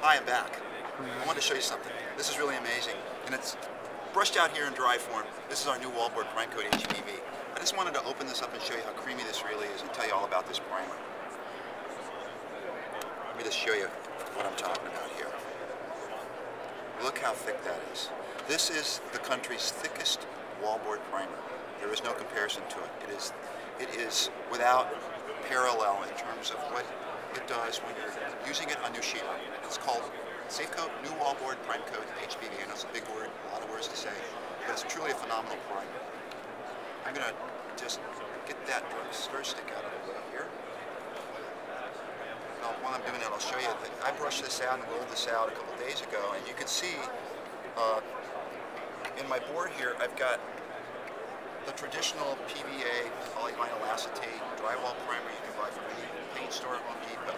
Hi, I'm back. I wanted to show you something. This is really amazing, and it's brushed out here in dry form. This is our new wallboard prime coat HPV. I just wanted to open this up and show you how creamy this really is and tell you all about this primer. Let me just show you what I'm talking about here. Look how thick that is. This is the country's thickest wallboard primer. There is no comparison to it. It is without parallel in terms of what it does when you're using it on new sheetrock. It's called Safe Coat New Wallboard Prime Coat HPV. I know it's a big word, a lot of words to say, but it's truly a phenomenal primer. I'm going to just get that stir stick out of the way here. Now, while I'm doing it, I'll show you that I brushed this out and rolled this out a couple days ago, and you can see in my board here, I've got the traditional PVA polyvinyl acetate drywall primer you can buy from any paint store or Home Depot,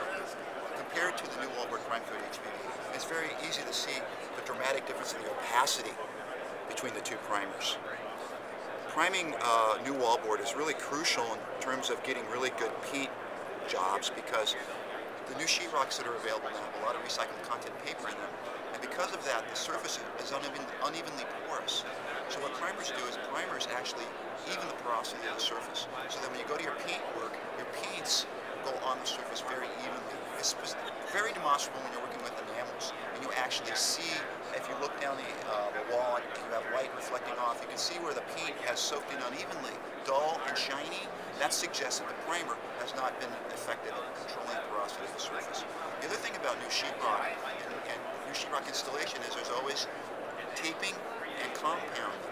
compared to the new wallboard prime coat HPV. It's very easy to see the dramatic difference in the opacity between the two primers. Priming new wallboard is really crucial in terms of getting really good paint jobs, because the new sheetrocks that are available now have a lot of recycled content paper in them, and because of that, the surface is unevenly porous. So what primers do is primers actually even the porosity of the surface, so that when you go to your paint work, your paints go on the surface very evenly. It's very demonstrable when you're working with enamels, and you actually see, if you look down the wall and you have light reflecting off, you can see where the paint has soaked in unevenly, dull and shiny. That suggests that the primer has not been effective in controlling the porosity of the surface. The other thing about new sheetrock and new sheetrock installation is there's always taping and compounding.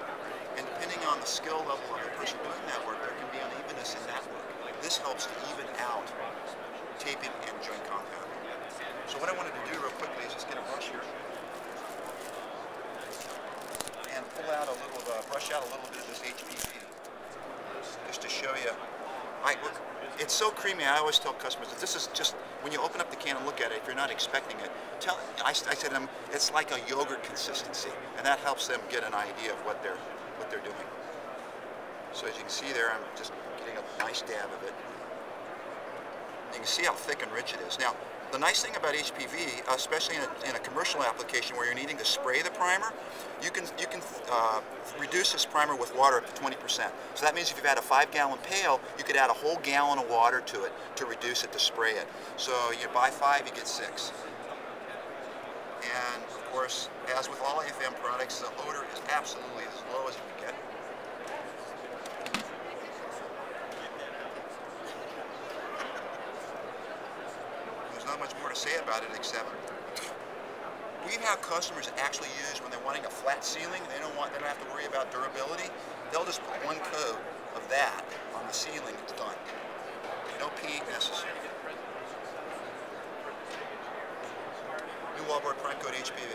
And depending on the skill level of the person doing that work, there can be unevenness in that work. This helps to even out taping and joint compounding. So what I wanted to do real quickly is just get a brush here and brush out a little bit of this HPV, just to show you. Look, it's so creamy. I always tell customers that this is just, when you open up the can and look at it, if you're not expecting it, I said to them, it's like a yogurt consistency, and that helps them get an idea of what they're doing. So as you can see there, I'm just getting a nice dab of it. You can see how thick and rich it is. Now, the nice thing about HPV, especially in a commercial application where you're needing to spray the primer, you can reduce this primer with water up to 20%. So that means if you've had a 5-gallon pail, you could add a whole gallon of water to it to reduce it, to spray it. So you buy 5, you get 6. And of course, as with all AFM products, the odor is absolutely as low as you can get. Not much more to say about it, except we've had customers actually use, when they're wanting a flat ceiling, they don't have to worry about durability. They'll just put one coat of that on the ceiling. It's done. No paint necessary. New wallboard prime coat HPV.